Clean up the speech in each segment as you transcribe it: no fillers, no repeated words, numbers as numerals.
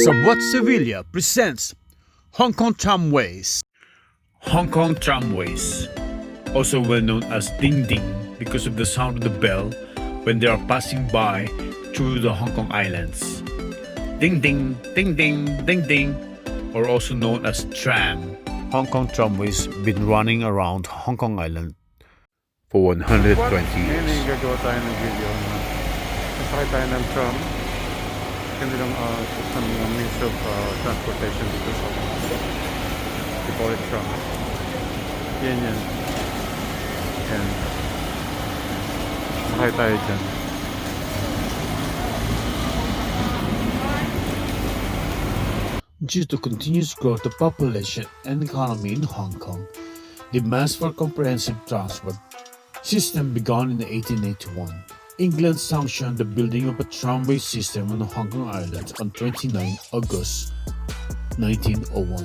Sabwat Sevilla presents Hong Kong Tramways. Hong Kong Tramways, also well known as Ding Ding because of the sound of the bell when they are passing by through the Hong Kong Islands. Ding Ding, Ding Ding, Ding Ding, or also known as Tram. Hong Kong Tramways been running around Hong Kong Island for 120 years. Ngayon gagawa tayo ng video. Nasakay tayo ng tram. Kanilang isang means of transportation dito sa they call it tram. Yan. Yan. Sakay tayo dyan. Due to continuous growth of population and economy in Hong Kong, demands for comprehensive transport system began in 1881. England sanctioned the building of a tramway system on the Hong Kong Island on 29 August 1901.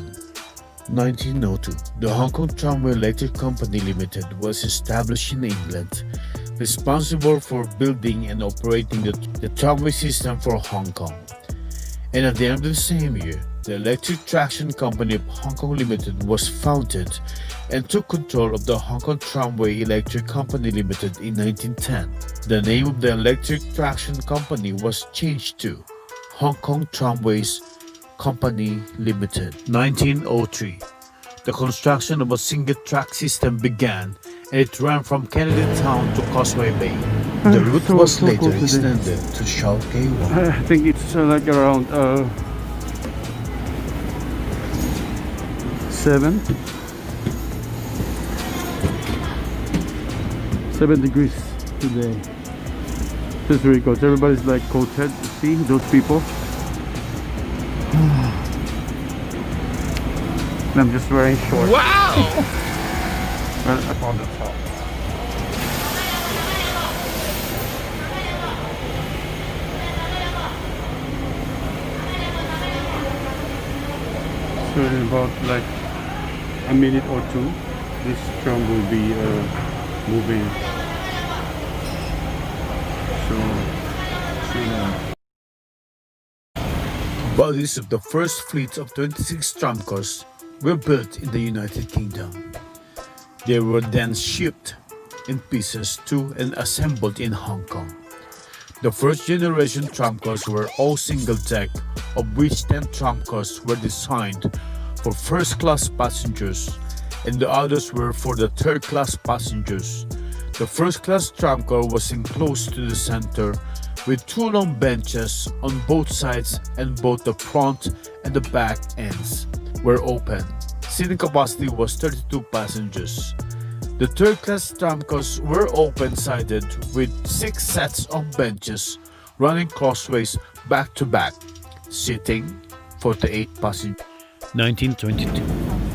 1902, the Hong Kong Tramway Electric Company Limited was established in England, responsible for building and operating the tramway system for Hong Kong. And at the end of the same year, the Electric Traction Company of Hong Kong Limited was founded and took control of the Hong Kong Tramway Electric Company Limited in 1910. The name of the Electric Traction Company was changed to Hong Kong Tramways Company Limited. 1903, the construction of a single track system began and it ran from Kennedy Town to Causeway Bay. The route was later extended to Shao Kei Wan. I think it's like around 7 degrees today. This is really cold. Everybody's like coated. See those people? I'm just wearing shorts. Wow! Well, up on the top. So in about like a minute or two, this tram will be moving. So, Bodies of the first fleet of 26 tramcars were built in the United Kingdom. They were then shipped in pieces to and assembled in Hong Kong. The first generation tramcars were all single-deck, of which 10 tramcars were designed for first-class passengers and the others were for the third-class passengers. The first-class tramcar was enclosed to the center with two long benches on both sides, and both the front and the back ends were open. Seating capacity was 32 passengers. The third-class tramcars were open-sided with 6 sets of benches running crossways back-to-back, seating 48 passengers. 1922,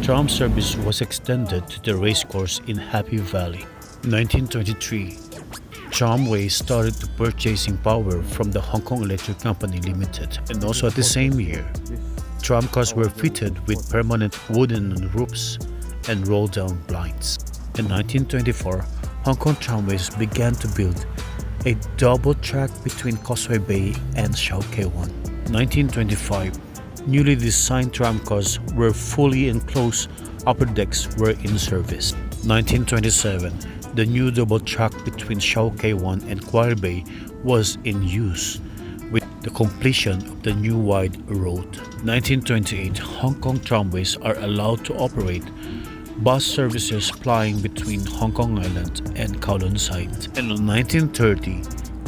tram service was extended to the racecourse in Happy Valley. 1923, Tramways started to purchasing power from the Hong Kong Electric Company Limited, and also at the same year, tramcars were fitted with permanent wooden roofs and roll-down blinds. In 1924, Hong Kong Tramways began to build a double track between Causeway Bay and Shao Kei Wan. 1925, newly designed tramcars were fully enclosed upper decks were in service. 1927, the new double track between Shao Kei Wan and Quarry Bay was in use with the completion of the new wide road. 1928, Hong Kong Tramways are allowed to operate bus services plying between Hong Kong Island and Kowloon site. And in 1930,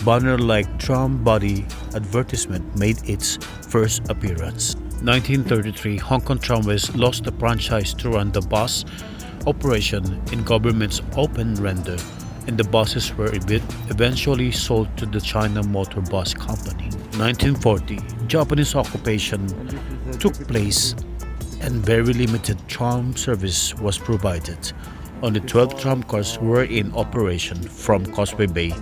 banner-like tram body advertisement made its first appearance. 1933, Hong Kong Tramways lost the franchise to run the bus operation in government's open render, and the buses were eventually sold to the China Motor Bus Company. 1940, Japanese occupation took place and very limited tram service was provided. Only 12 tramcars were in operation from Causeway Bay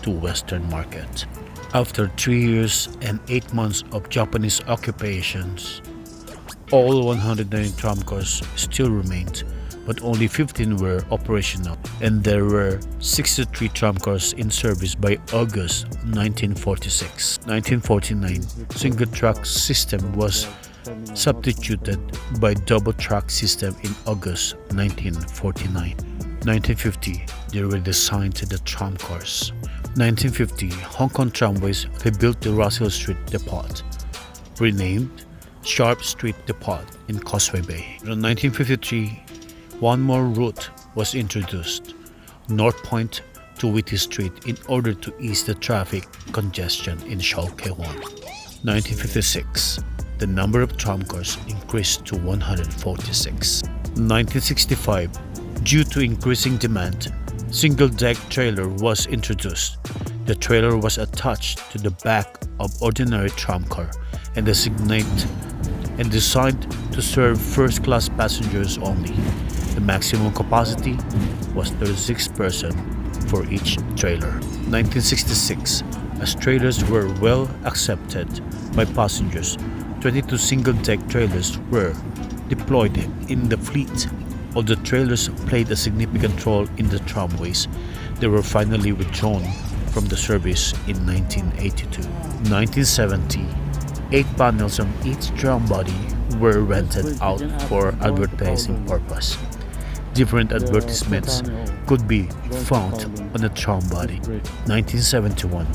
to Western Market. After 3 years and 8 months of Japanese occupations, all 109 tramcars still remained, but only 15 were operational, and there were 63 tramcars in service by August 1946. 1949, single track system was substituted by double track system in August 1949. 1950, they redesigned the tramcars. 1950, Hong Kong Tramways rebuilt the Russell Street Depot, renamed Sharp Street Depot in Causeway Bay. In 1953, one more route was introduced, North Point to Whitty Street, in order to ease the traffic congestion in Shau Kei Wan. 1956, the number of tramcars increased to 146. 1965, due to increasing demand, single-deck trailer was introduced. The trailer was attached to the back of ordinary tramcar and designed and designed to serve first-class passengers only. The maximum capacity was 36 persons for each trailer. 1966, as trailers were well accepted by passengers, 22 single-deck trailers were deployed in the fleet. Although trailers played a significant role in the tramways, they were finally withdrawn from the service in 1982. 1970, 8 panels on each tram body were rented out for advertising purpose. Different advertisements could be found on a tram body. 1971,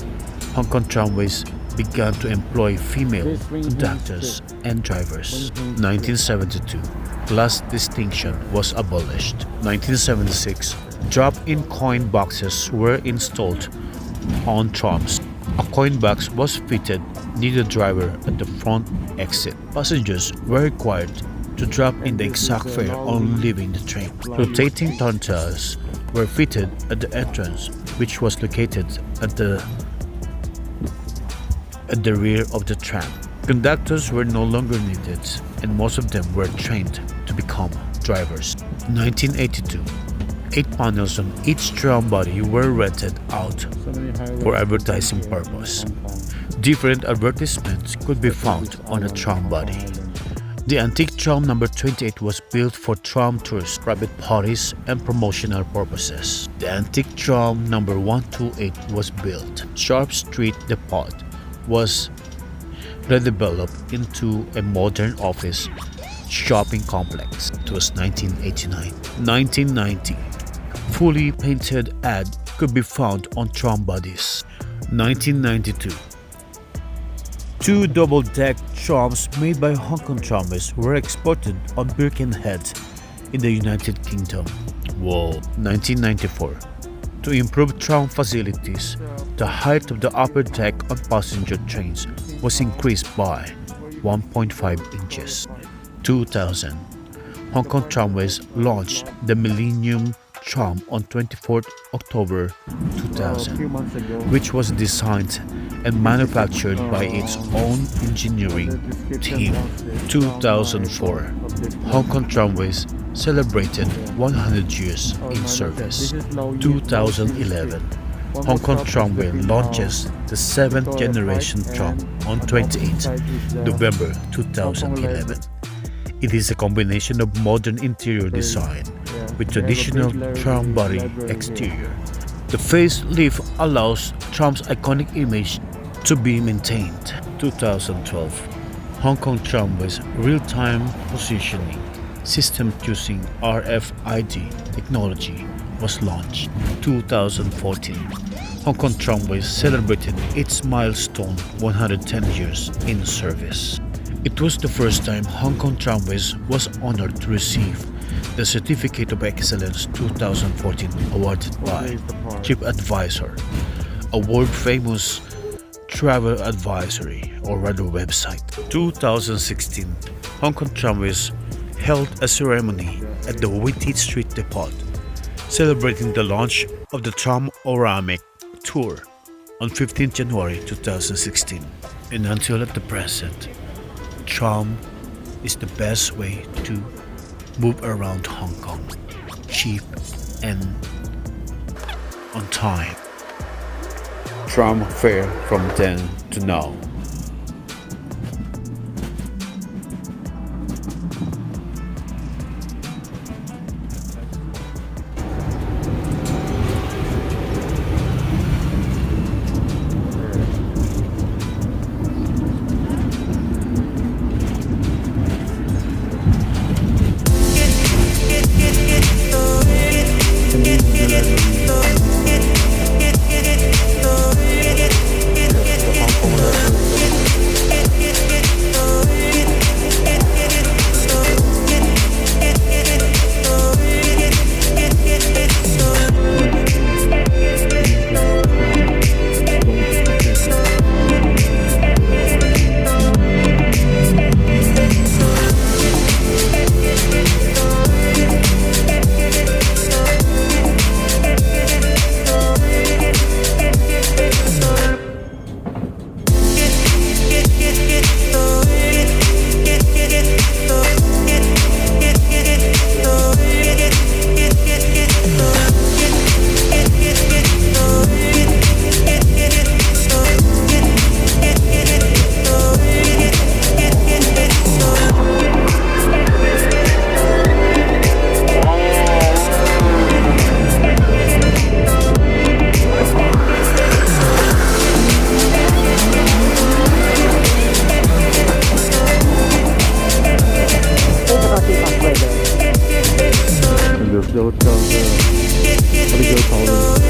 Hong Kong Tramways began to employ female conductors and drivers. 1972, class distinction was abolished. 1976, drop-in coin boxes were installed on trams. A coin box was fitted near the driver at the front exit. Passengers were required to drop in the exact fare on leaving the train. Rotating turnstiles were fitted at the entrance, which was located at the rear of the tram. Conductors were no longer needed, and most of them were trained to become drivers. 1982, 8 panels on each tram body were rented out for advertising purpose. Different advertisements could be found on a tram body. The antique tram number 28 was built for tram tours, private parties, and promotional purposes. The antique tram number 128 was built. Sharp Street Depot was redeveloped into a modern office shopping complex. It was 1989. 1990, fully painted ad could be found on tram bodies. 1992, 2 double-deck trams made by Hong Kong Tramways were exported on Birkenhead in the United Kingdom. Whoa. 1994, to improve tram facilities, the height of the upper deck on passenger trains was increased by 1.5 inches. 2000, Hong Kong Tramways launched the Millennium Tram on 24th October 2000, which was designed and manufactured by its own engineering team. 2004, Hong Kong Tramways celebrated 100 years in service. 2011, Hong Kong Tramway launches the 7th generation tram on 28 November 2011. It is a combination of modern interior design with traditional tram body exterior. The facelift allows tram's iconic image to be maintained. 2012, Hong Kong Tramways real-time positioning system using RFID technology was launched. 2014, Hong Kong Tramways celebrated its milestone 110 years in service. It was the first time Hong Kong Tramways was honored to receive the Certificate of Excellence 2014 awarded by TripAdvisor, a world-famous travel advisory or rather website. 2016, Hong Kong Tramways held a ceremony at the Whitty Street Depot, celebrating the launch of the Tram-oramic tour on 15 January 2016. And until at the present, tram is the best way to move around Hong Kong, cheap and on time. Tram fare from then to now. the hotel, the original colony.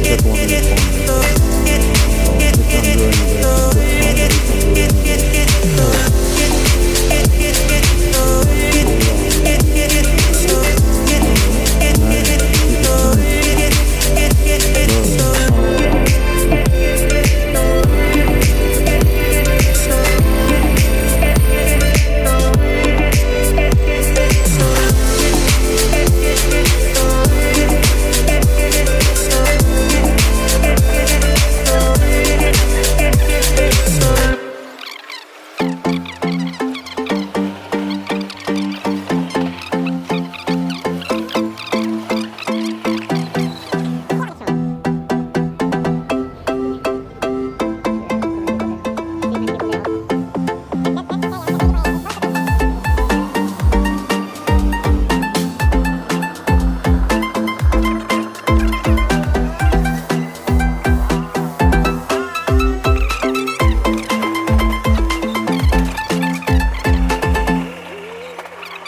That one is on there. It's under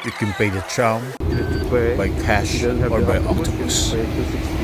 You can pay the tram pay. by cash You don't have or the by octopus, octopus. you pay 260.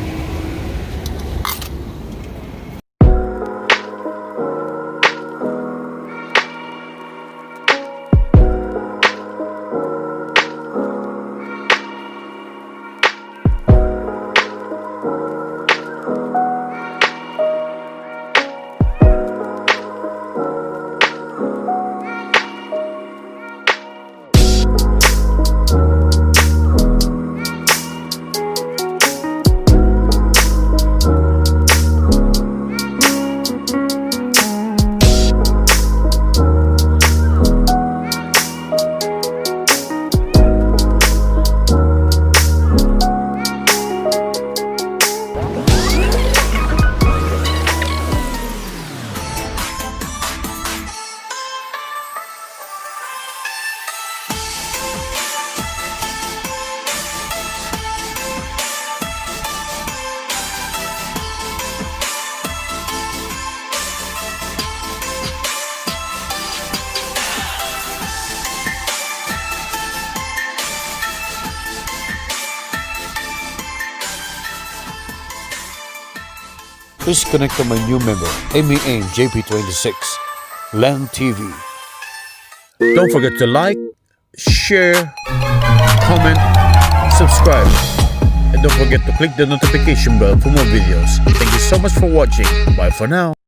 Please connect to my new member, MEN JP26, Land TV. Don't forget to like, share, comment, subscribe, and don't forget to click the notification bell for more videos. Thank you so much for watching. Bye for now.